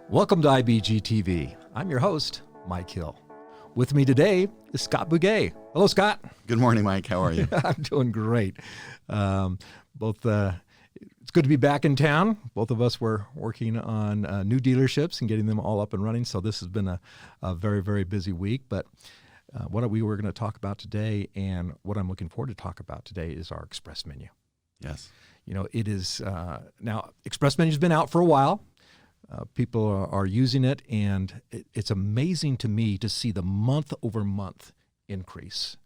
Welcome to IBG TV. I'm your host, Mike Hill. With me today is Scott Bugay. Hello, Scott. Good morning, Mike. How are you? I'm doing great. It's good to be back in town. Both of us were working on new dealerships and getting them all up and running. So this has been a very, very busy week. But what we were going to talk about today, and what I'm looking forward to talk about today, is our Express menu. Yes. You know, it is now Express menu's been out for a while. People are using it, and it's amazing to me to see the month-over-month increase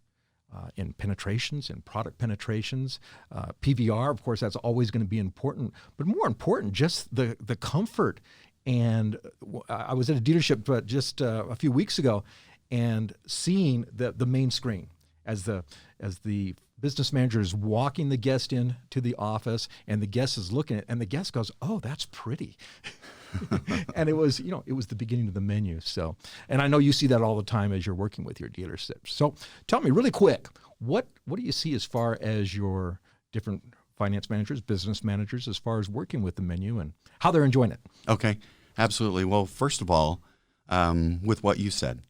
in penetrations, in product penetrations. PVR, of course, that's always going to be important, but more important, just the comfort. And I was at a dealership just a few weeks ago, and seeing the main screen as the business manager is walking the guest in to the office, and the guest is looking at it, and the guest goes, "Oh, that's pretty." And it was the beginning of the menu. So, and I know you see that all the time as you're working with your dealerships. So tell me really quick, what do you see as far as your different finance managers, business managers, as far as working with the menu and how they're enjoying it? Okay, absolutely. Well, first of all, with what you said,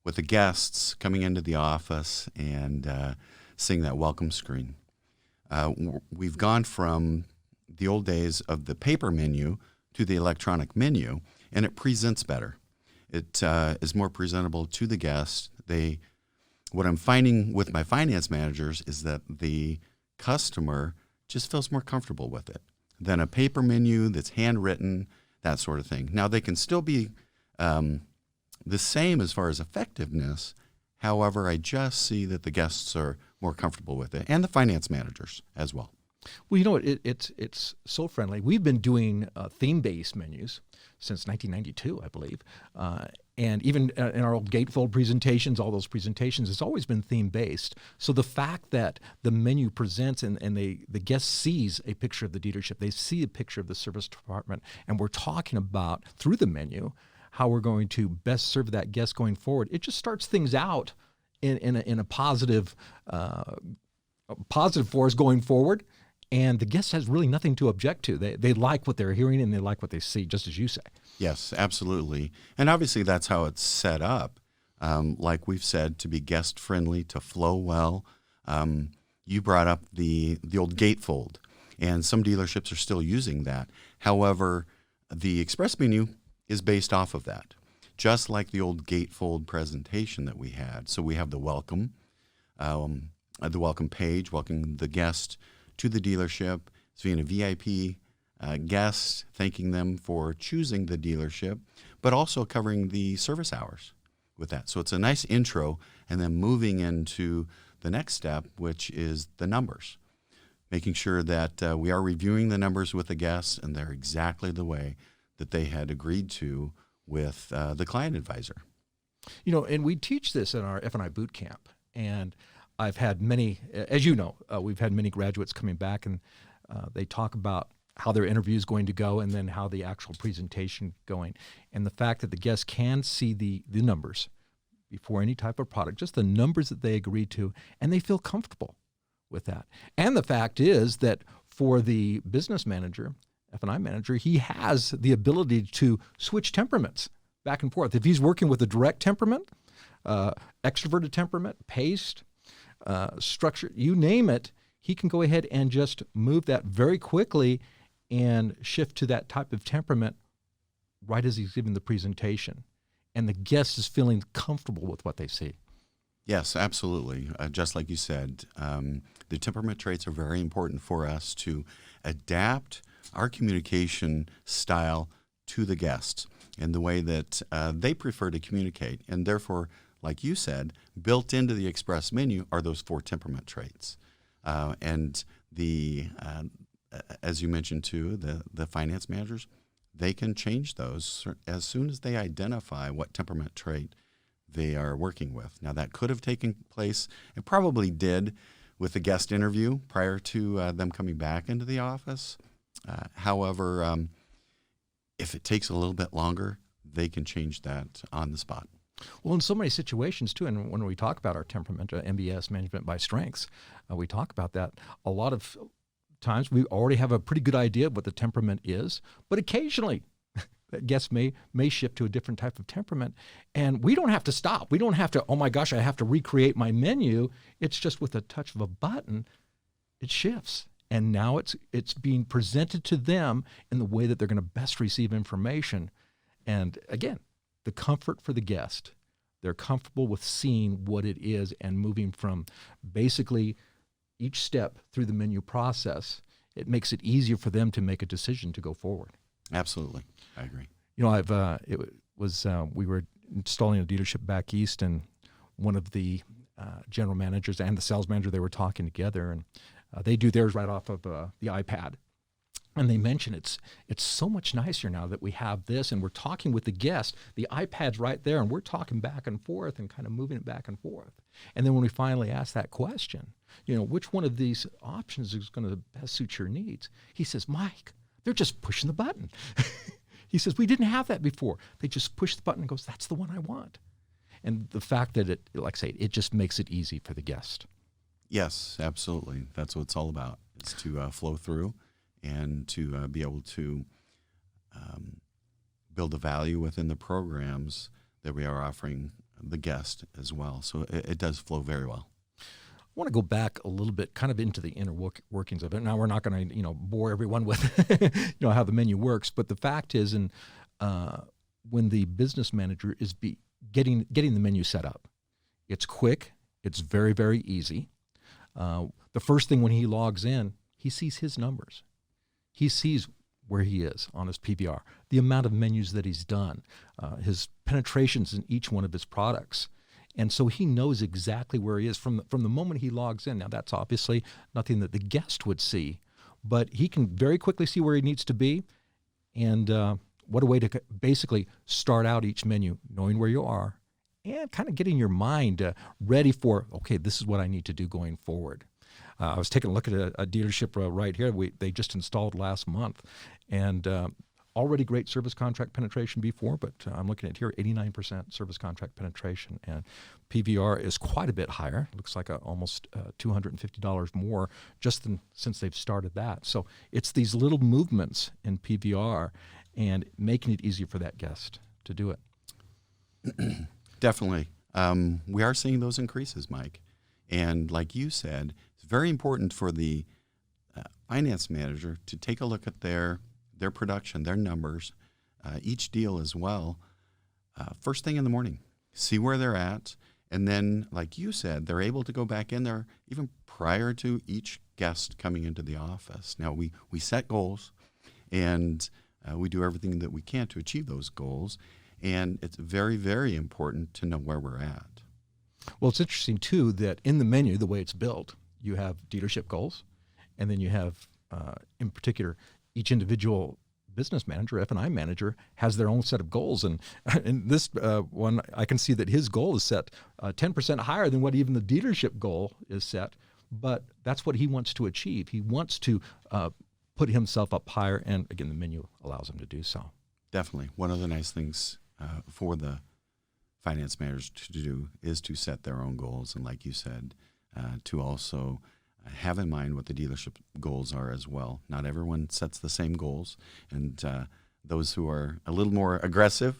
with the guests coming into the office and seeing that welcome screen, we've gone from the old days of the paper menu to the electronic menu, and it presents better. It is more presentable to the guest. What I'm finding with my finance managers is that the customer just feels more comfortable with it than a paper menu that's handwritten, that sort of thing. Now, they can still be the same as far as effectiveness. However, I just see that the guests are more comfortable with it, and the finance managers as well. Well, you know what? It's so friendly. We've been doing theme-based menus since 1992, I believe. And even in our old gatefold presentations, all those presentations, it's always been theme-based. So the fact that the menu presents and the guest sees a picture of the dealership, they see a picture of the service department, and we're talking about, through the menu, how we're going to best serve that guest going forward, it just starts things out in a positive for us going forward. And the guest has really nothing to object to. They like what they're hearing, and they like what they see, just as you say. Yes, absolutely. And obviously that's how it's set up. Like we've said, to be guest friendly, to flow well. You brought up the old gatefold, and some dealerships are still using that. However, the Express menu is based off of that, just like the old gatefold presentation that we had. So we have the welcome page, welcoming the guest to the dealership, seeing a VIP guest, thanking them for choosing the dealership, but also covering the service hours with that. So it's a nice intro, and then moving into the next step, which is the numbers, making sure that we are reviewing the numbers with the guests, and they're exactly the way that they had agreed to with the client advisor. You know, and we teach this in our F&I boot camp, and I've had many, as you know, we've had many graduates coming back, and they talk about how their interview is going to go, and then how the actual presentation going. And the fact that the guests can see the numbers before any type of product, just the numbers that they agree to, and they feel comfortable with that. And the fact is that for the business manager, F&I manager, he has the ability to switch temperaments back and forth. If he's working with a direct temperament, extroverted temperament, paced, structure, you name it, he can go ahead and just move that very quickly and shift to that type of temperament right as he's giving the presentation. And the guest is feeling comfortable with what they see. Yes, absolutely. Just like you said, the temperament traits are very important for us to adapt our communication style to the guests and the way that they prefer to communicate. And therefore, like you said, built into the Express menu are those 4 temperament traits. And as you mentioned too, the finance managers, they can change those as soon as they identify what temperament trait they are working with. Now, that could have taken place, and probably did, with the guest interview prior to them coming back into the office. However, if it takes a little bit longer, they can change that on the spot. Well, in so many situations, too, and when we talk about our temperament, MBS, management by strengths, we talk about that. A lot of times we already have a pretty good idea of what the temperament is, but occasionally that guest may shift to a different type of temperament. And we don't have to stop. We don't have to, oh my gosh, I have to recreate my menu. It's just with a touch of a button, it shifts. And now it's being presented to them in the way that they're going to best receive information. And again, the comfort for the guest. They're comfortable with seeing what it is and moving from basically each step through the menu process. It makes it easier for them to make a decision to go forward. Absolutely. I agree. You know, we were installing a dealership back east, and one of the general managers and the sales manager, they were talking together, and they do theirs right off of the iPad. And they mention it's so much nicer now that we have this, and we're talking with the guest. The iPad's right there, and we're talking back and forth and kind of moving it back and forth. And then when we finally ask that question, which one of these options is going to best suit your needs? He says, Mike, they're just pushing the button. He says, we didn't have that before. They just push the button and goes, that's the one I want. And the fact that it, like I say, it just makes it easy for the guest. Yes, absolutely. That's what it's all about. It's to flow through and to be able to build the value within the programs that we are offering the guest as well. So it does flow very well. I want to go back a little bit kind of into the inner workings of it. Now, we're not going to, bore everyone with, how the menu works. But the fact is, when the business manager is getting the menu set up, it's quick. It's very, very easy. The first thing when he logs in, he sees his numbers. He sees where he is on his PVR, the amount of menus that he's done, his penetrations in each one of his products. And so he knows exactly where he is from the moment he logs in. Now, that's obviously nothing that the guest would see, but he can very quickly see where he needs to be. And what a way to basically start out each menu, knowing where you are and kind of getting your mind ready for, okay, this is what I need to do going forward. I was taking a look at a dealership right here. They just installed last month, and already great service contract penetration before, but I'm looking at here 89% service contract penetration, and PVR is quite a bit higher. Looks like almost $250 more just since they've started that. So it's these little movements in PVR and making it easier for that guest to do it. Definitely. We are seeing those increases, Mike. And like you said, it's very important for the finance manager to take a look at their production, their numbers, each deal as well, first thing in the morning. See where they're at. And then, like you said, they're able to go back in there even prior to each guest coming into the office. Now, we set goals, and we do everything that we can to achieve those goals. And it's very, very important to know where we're at. Well, it's interesting, too, that in the menu, the way it's built, you have dealership goals, and then you have, in particular, each individual business manager, F&I manager, has their own set of goals. And in this one, I can see that his goal is set 10% higher than what even the dealership goal is set. But that's what he wants to achieve. He wants to put himself up higher, and again, the menu allows him to do so. Definitely. One of the nice things for the finance managers to do is to set their own goals, and like you said, to also have in mind what the dealership goals are as well. Not everyone sets the same goals, and those who are a little more aggressive,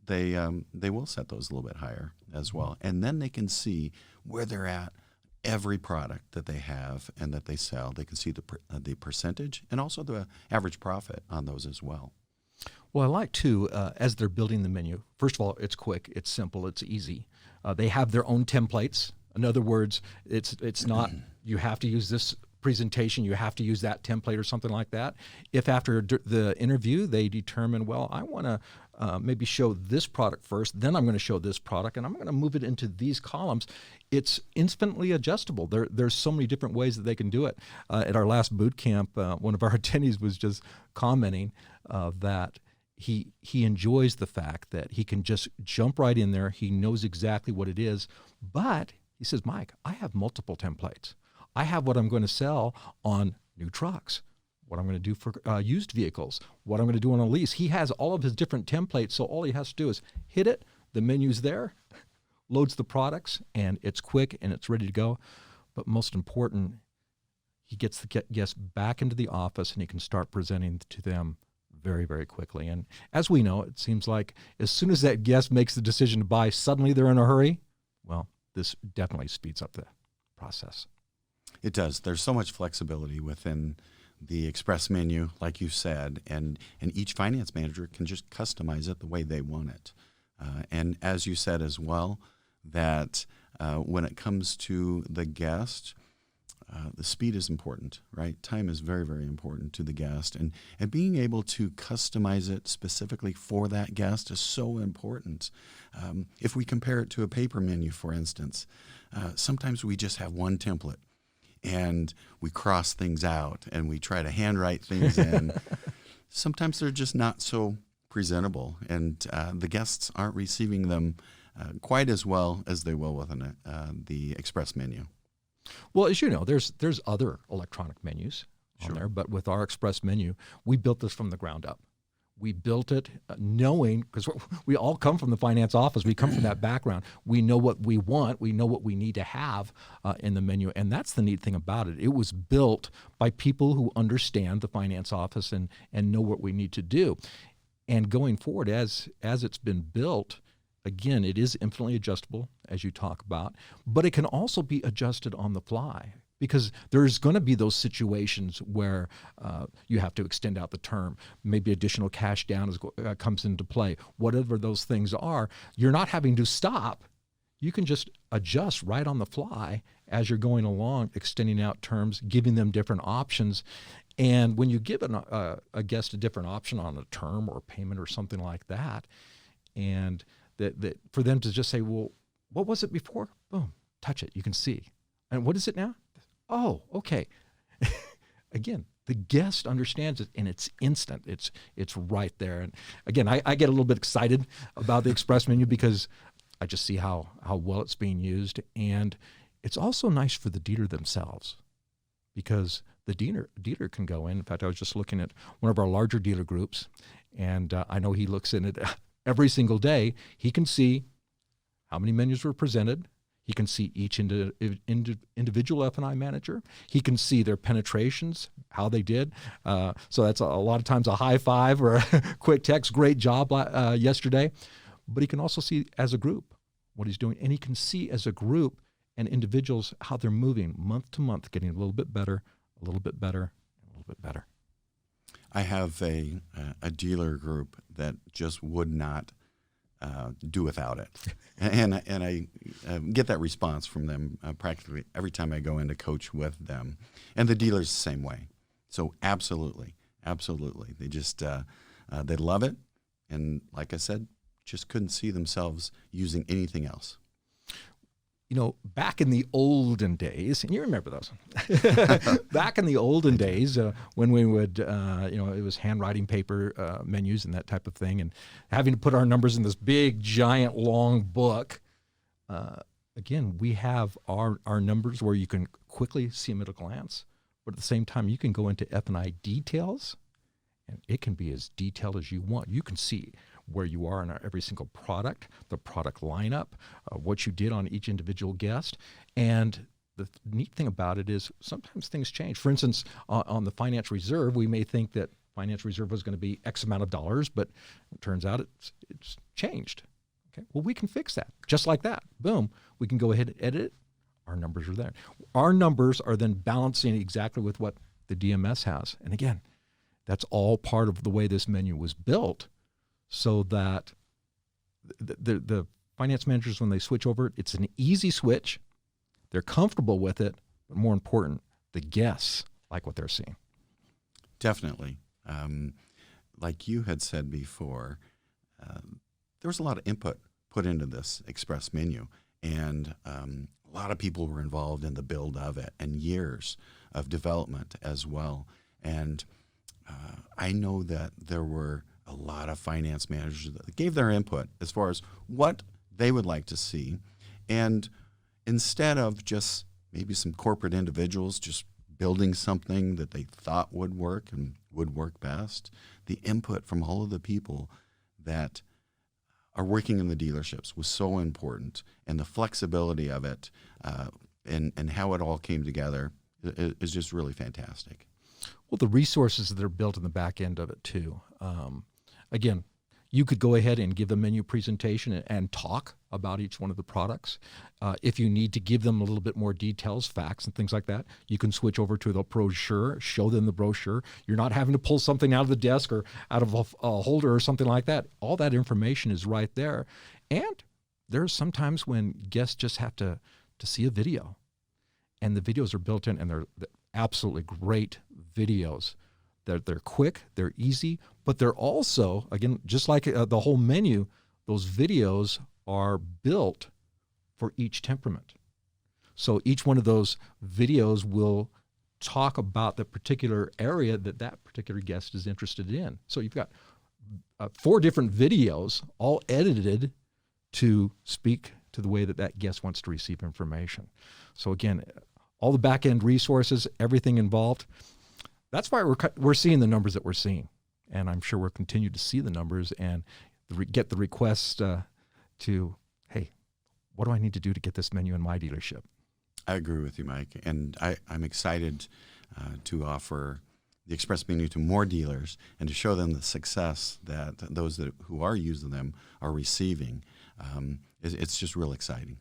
they will set those a little bit higher as well, and then they can see where they're at. Every product that they have and that they sell, they can see the percentage and also the average profit on those as well. Well, I like, too, as they're building the menu, first of all, it's quick, it's simple, it's easy. They have their own templates. In other words, it's not you have to use this presentation, you have to use that template or something like that. If after the interview they determine, well, I want to maybe show this product first, then I'm going to show this product, and I'm going to move it into these columns, it's instantly adjustable. There's so many different ways that they can do it. At our last boot camp, one of our attendees was just commenting that he enjoys the fact that he can just jump right in there. He knows exactly what it is, but he says, Mike, I have multiple templates. I have what I'm going to sell on new trucks, what I'm going to do for used vehicles, what I'm going to do on a lease. He has all of his different templates, so all he has to do is hit it, the menu's there, loads the products, and it's quick and it's ready to go. But most important, he gets the guests back into the office and he can start presenting to them very, very quickly. And as we know, it seems like as soon as that guest makes the decision to buy, suddenly they're in a hurry. Well, this definitely speeds up the process. It does. There's so much flexibility within the express menu, like you said, and each finance manager can just customize it the way they want it. And as you said as well, that when it comes to the guest, the speed is important, right? Time is very, very important to the guest. And being able to customize it specifically for that guest is so important. If we compare it to a paper menu, for instance, sometimes we just have one template and we cross things out and we try to handwrite things in. Sometimes they're just not so presentable, and the guests aren't receiving them quite as well as they will within the express menu. Well, as you know, there's other electronic menus on there, but with our express menu, we built this from the ground up. We built it knowing, because we all come from the finance office, we come from that background. We know what we want, we know what we need to have in the menu, and that's the neat thing about it. It was built by people who understand the finance office and know what we need to do. And going forward, as it's been built, again, it is infinitely adjustable, as you talk about, but it can also be adjusted on the fly, because there's going to be those situations where you have to extend out the term. Maybe additional cash down comes into play. Whatever those things are, you're not having to stop. You can just adjust right on the fly as you're going along, extending out terms, giving them different options. And when you give a guest a different option on a term or payment or something like that, and that for them to just say, well, what was it before? Boom, touch it, you can see. And what is it now? Oh, okay. Again, the guest understands it, and it's instant. It's right there. And again, I get a little bit excited about the express menu because I just see how well it's being used. And it's also nice for the dealer themselves, because the dealer can go in. In fact, I was just looking at one of our larger dealer groups, and I know he looks in it every single day. He can see how many menus were presented. He can see each individual F&I manager. He can see their penetrations, how they did. So that's a lot of times a high five or a quick text, great job yesterday. But he can also see as a group what he's doing. And he can see as a group and individuals how they're moving month to month, getting a little bit better, a little bit better, a little bit better. I have a dealer group that just would not do without it. And I get that response from them practically every time I go in to coach with them. And the dealers the same way. So absolutely. They just, they love it. And like I said, just couldn't see themselves using anything else. You know, back in the olden days, and you remember those, back in the olden days when we would, it was handwriting paper menus and that type of thing, and having to put our numbers in this big, giant, long book. Again, we have our numbers where you can quickly see them at a glance, but at the same time, you can go into F&I details, and it can be as detailed as you want. You can see where you are in every single product, the product lineup, what you did on each individual guest. And the neat thing about it is sometimes things change. For instance, on the finance reserve, we may think that finance reserve was going to be X amount of dollars, but it turns out it's changed. Okay, well, we can fix that just like that. Boom, we can go ahead and edit it. Our numbers are there. Our numbers are then balancing exactly with what the DMS has. And again, that's all part of the way this menu was built, so that the finance managers, when they switch over, it's an easy switch. They're comfortable with it, but more important, the guests like what they're seeing. Definitely. Like you had said before, there was a lot of input put into this express menu, and a lot of people were involved in the build of it, and years of development as well. And I know that there were a lot of finance managers that gave their input as far as what they would like to see. And instead of just maybe some corporate individuals just building something that they thought would work and would work best, the input from all of the people that are working in the dealerships was so important. And the flexibility of it and how it all came together is just really fantastic. Well, the resources that are built in the back end of it too. Again, you could go ahead and give a menu presentation and talk about each one of the products. If you need to give them a little bit more details, facts, and things like that, you can switch over to the brochure, show them the brochure. You're not having to pull something out of the desk or out of a holder or something like that. All that information is right there. And there's sometimes when guests just have to see a video. And the videos are built in, and they're absolutely great videos. They're quick, they're easy, but they're also, again, just like the whole menu, those videos are built for each temperament. So each one of those videos will talk about the particular area that particular guest is interested in. So you've got 4 different videos, all edited to speak to the way that guest wants to receive information. So again, all the back-end resources, everything involved. That's why we're seeing the numbers that we're seeing. And I'm sure we'll continue to see the numbers and get the requests to, hey, what do I need to do to get this menu in my dealership? I agree with you, Mike. And I'm excited to offer the Express menu to more dealers and to show them the success that those who are using them are receiving. It's just real exciting.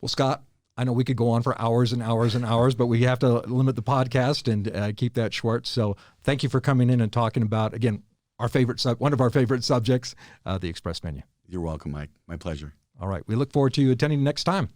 Well, Scott, I know we could go on for hours and hours and hours, but we have to limit the podcast and keep that short. So thank you for coming in and talking about, again, one of our favorite subjects, the Express menu. You're welcome, Mike. My pleasure. All right. We look forward to you attending next time.